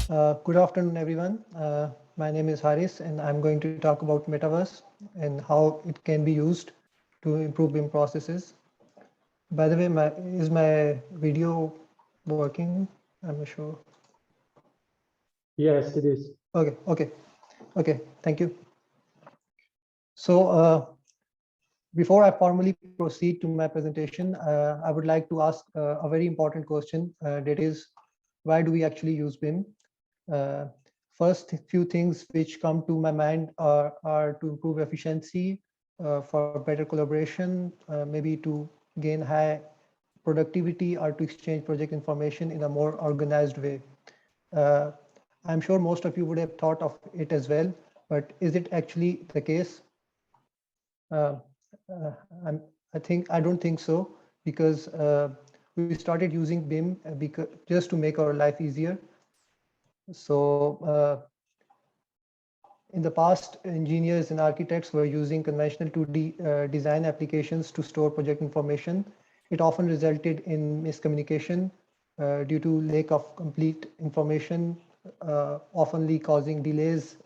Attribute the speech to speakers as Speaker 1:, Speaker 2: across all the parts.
Speaker 1: Good afternoon, everyone. My name is Haris, and I'm going to talk about Metaverse and how it can be used to improve BIM processes. By the way, is my video working? I'm not sure.
Speaker 2: Yes, it is.
Speaker 1: Okay. Thank you. So before I formally proceed to my presentation, I would like to ask a very important question. That is, why do we actually use BIM? Uh, First few things which come to my mind are to improve efficiency, for better collaboration, maybe to gain high productivity or to exchange project information in a more organized way. Uh, I'm sure most of you would have thought of it as well, but is it actually the case? Uh, uh, I'm, I don't think so, because we started using BIM because just to make our life easier. So in the past, engineers and architects were using conventional 2D design applications to store project information. It often resulted in miscommunication due to lack of complete information, oftenly causing delays,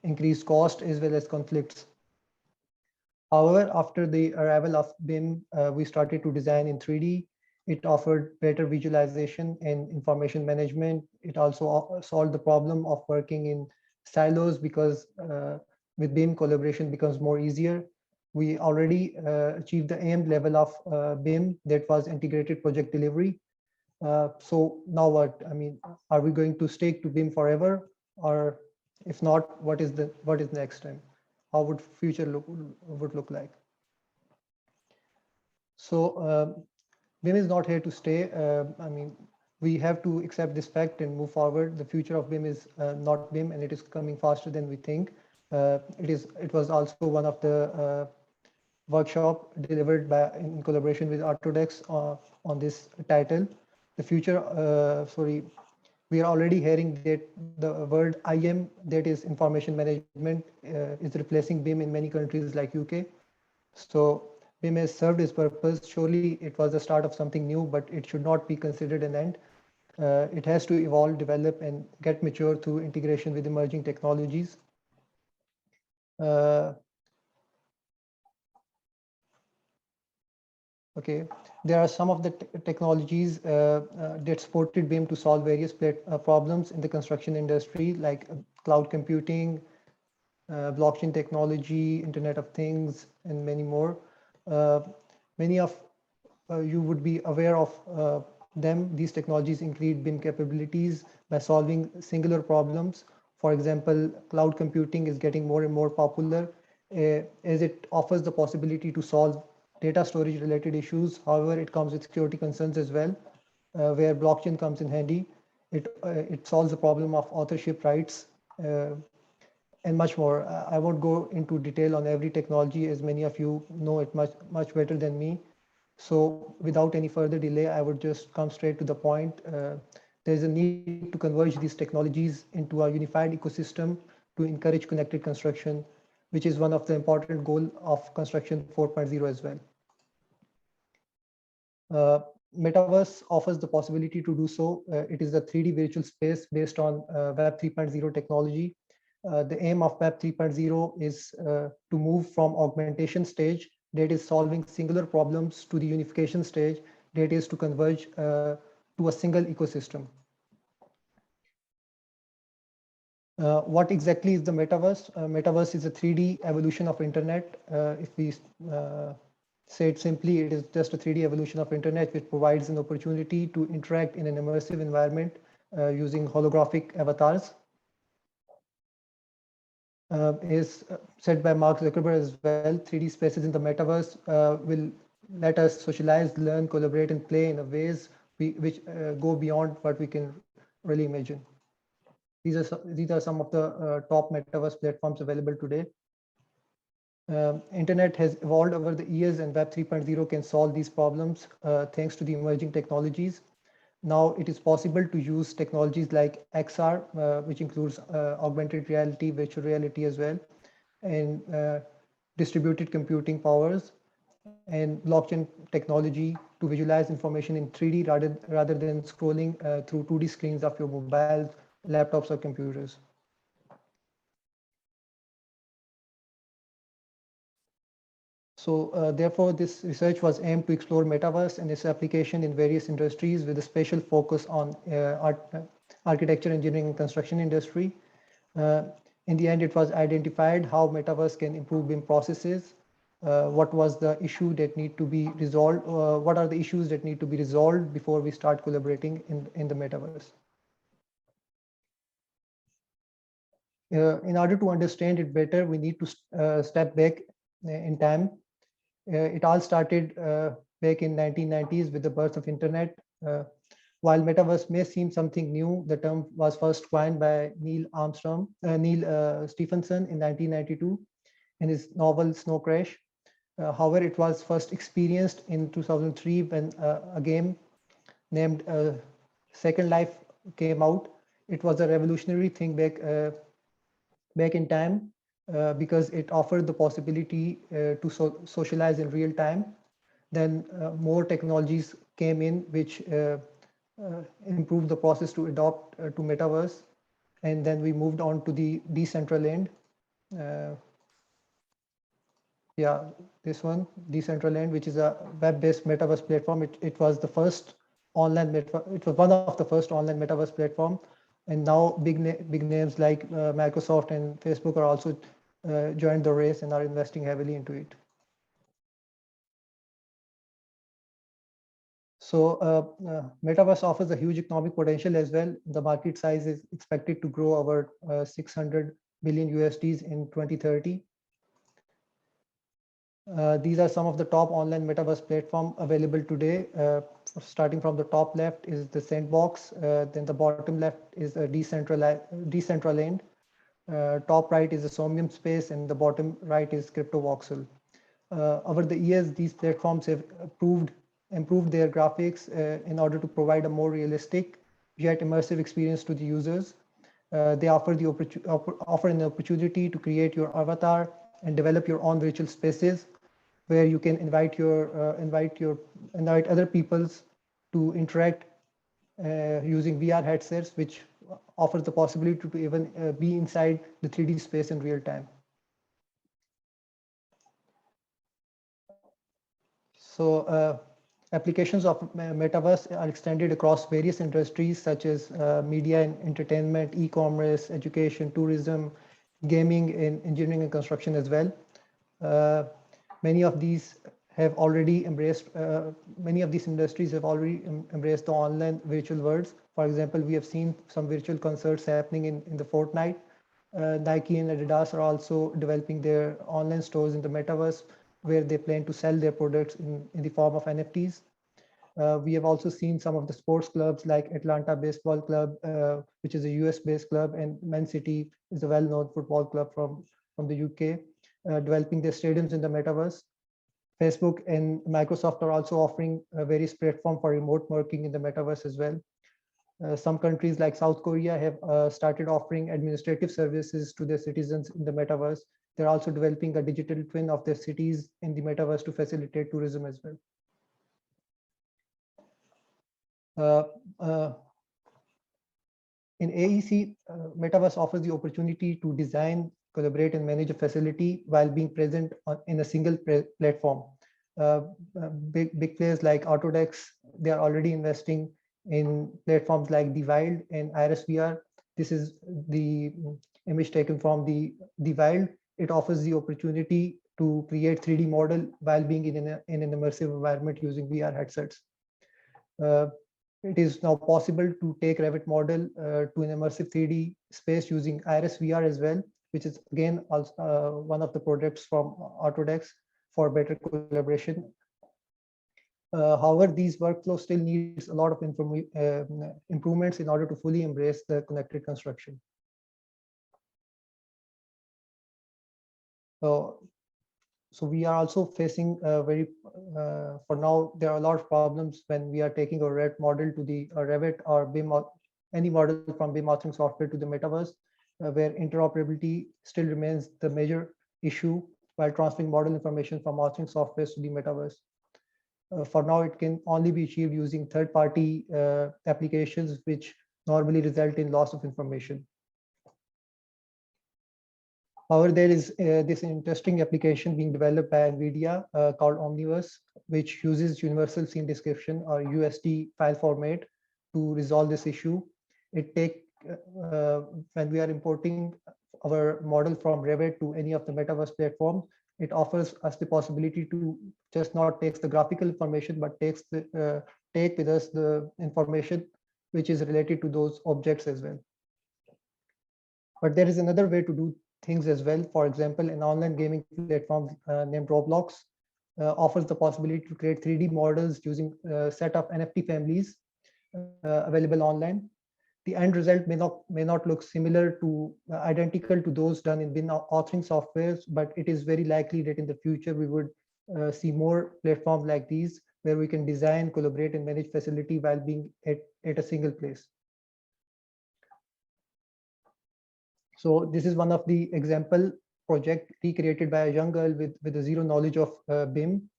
Speaker 1: increased cost, as well as conflicts. However, after the arrival of BIM, we started to design in 3D. It offered better visualization and information management. It also solved the problem of working in silos, because with BIM, collaboration becomes more easier. We already achieved the aimed level of BIM, that was integrated project delivery. So now what? I mean, are we going to stick to BIM forever, or if not, what is next time? How would future would look like? So BIM is not here to stay. I mean, we have to accept this fact and move forward. The future of BIM is not BIM, and it is coming faster than we think. It was also one of the workshop delivered in collaboration with Autodesk on this title. The future, we are already hearing that the word IM, that is information management, is replacing BIM in many countries like UK. So BIM has served its purpose. Surely it was the start of something new, but it should not be considered an end. It has to evolve, develop, and get mature through integration with emerging technologies. Uh, Okay, there are some of the technologies that supported BIM to solve various problems in the construction industry, like cloud computing, blockchain technology, Internet of Things, and many more. Uh, Many of you would be aware of them. These technologies include BIM capabilities by solving singular problems. For example, cloud computing is getting more and more popular as it offers the possibility to solve data storage related issues. However, it comes with security concerns as well, where blockchain comes in handy. It solves the problem of authorship rights, and much more. I won't go into detail on every technology, as many of you know it much better than me. So without any further delay, I would just come straight to the point. There's a need to converge these technologies into a unified ecosystem to encourage connected construction, which is one of the important goals of construction 4.0 as well. Uh, Metaverse offers the possibility to do so. It is a 3D virtual space based on Web 3.0 technology. The aim of Web 3.0 is to move from augmentation stage, that is solving singular problems, to the unification stage, that is to converge to a single ecosystem. What exactly is the metaverse? Metaverse is a 3D evolution of internet. If we say it simply, it is just a 3D evolution of internet, which provides an opportunity to interact in an immersive environment using holographic avatars. Is said by Mark Zuckerberg as well, 3D spaces in the metaverse will let us socialize, learn, collaborate, and play in a ways which go beyond what we can really imagine. These are some of the top metaverse platforms available today. Internet has evolved over the years, and Web 3.0 can solve these problems thanks to the emerging technologies. Now it is possible to use technologies like XR, which includes augmented reality, virtual reality as well, and distributed computing powers, and blockchain technology to visualize information in 3D rather than scrolling through 2D screens of your mobiles laptops or computers. So therefore, this research was aimed to explore metaverse and its application in various industries with a special focus on architecture, engineering, and construction industry. Uh, in the end, it was identified how metaverse can improve BIM processes. What was the issue that need to be resolved? What are the issues that need to be resolved before we start collaborating in the metaverse? In order to understand it better, we need to step back in time. It all started back in 1990s with the birth of internet. While metaverse may seem something new, the term was first coined by Neil Stephenson in 1992 in his novel Snow Crash. However, it was first experienced in 2003 when a game named Second Life came out. It was a revolutionary thing back in time because it offered the possibility to socialize in real time. Then more technologies came in which improved the process to adopt to metaverse. And then we moved on to the Decentraland. Uh, yeah, this one, Decentraland, which is a web-based metaverse platform. It was the first it was one of the first online metaverse platform. And now big names like Microsoft and Facebook are also joined the race and are investing heavily into it. So metaverse offers a huge economic potential as well. The market size is expected to grow over 600 billion USDs in 2030. These are some of the top online metaverse platform available today. Starting from the top left is the Sandbox. Then the bottom left is a Decentraland. Top right is the Somnium Space, and the bottom right is CryptoVoxel. Over the years, these platforms have improved their graphics in order to provide a more realistic yet immersive experience to the users. They offer an opportunity to create your avatar and develop your own virtual spaces where you can invite other peoples to interact using VR headsets, which offers the possibility to even be inside the 3D space in real time. So applications of metaverse are extended across various industries such as media and entertainment, e-commerce, education, tourism, gaming, and engineering and construction as well. Many of these have already embraced, many of these industries have already embraced the online virtual worlds. For example, we have seen some virtual concerts happening in the Fortnite. Nike and Adidas are also developing their online stores in the metaverse where they plan to sell their products in the form of NFTs. We have also seen some of the sports clubs like Atlanta Baseball Club, which is a US-based club, and Man City is a well-known football club from the UK, developing their stadiums in the metaverse. Facebook and Microsoft are also offering various platforms for remote working in the metaverse as well. Some countries like South Korea have started offering administrative services to their citizens in the metaverse. They're also developing a digital twin of their cities in the metaverse to facilitate tourism as well. In AEC, metaverse offers the opportunity to design, collaborate, and manage a facility while being present in a single platform. Big players like Autodesk, they are already investing in platforms like The Wild and Iris VR. This is the image taken from the Wild. It offers the opportunity to create 3D model while being in an immersive environment using VR headsets. It is now possible to take Revit model to an immersive 3D space using Iris VR as well, which is again also one of the products from Autodesk for better collaboration. However, these workflows still needs a lot of improvements in order to fully embrace the connected construction. So we are also facing for now, there are a lot of problems when we are taking a Revit model to the Revit or BIM, any model from BIM authoring software to the metaverse, where interoperability still remains the major issue while transferring model information from authoring software to the metaverse. For now, it can only be achieved using third-party applications, which normally result in loss of information. However, there is this interesting application being developed by NVIDIA called Omniverse, which uses Universal Scene Description or USD file format to resolve this issue. It take when we are importing our model from Revit to any of the metaverse platforms, it offers us the possibility to just not takes the graphical information, but take with us the information which is related to those objects as well. But there is another way to do things as well. For example, an online gaming platform named Roblox offers the possibility to create 3D models using a set of NFT families available online. The end result may not look similar to identical to those done in BIM authoring softwares, but it is very likely that in the future we would see more platforms like these where we can design, collaborate, and manage facility while being at a single place. So this is one of the example project recreated by a young girl with a zero knowledge of BIM.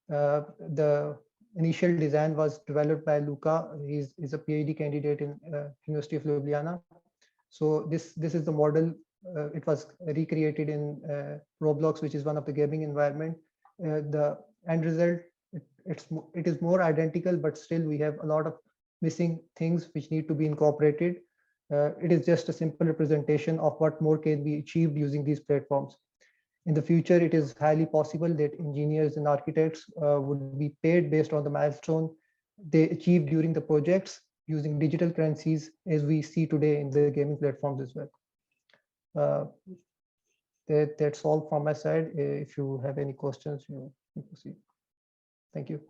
Speaker 1: The initial design was developed by Luca. He's a PhD candidate in University of Ljubljana. So this is the model. It was recreated in Roblox, which is one of the gaming environment. The end result, it is more identical, but still we have a lot of missing things which need to be incorporated. It is just a simple representation of what more can be achieved using these platforms. In the future, it is highly possible that engineers and architects would be paid based on the milestone they achieved during the projects using digital currencies as we see today in the gaming platforms as well. That's all from my side. If you have any questions, you can proceed. Thank you.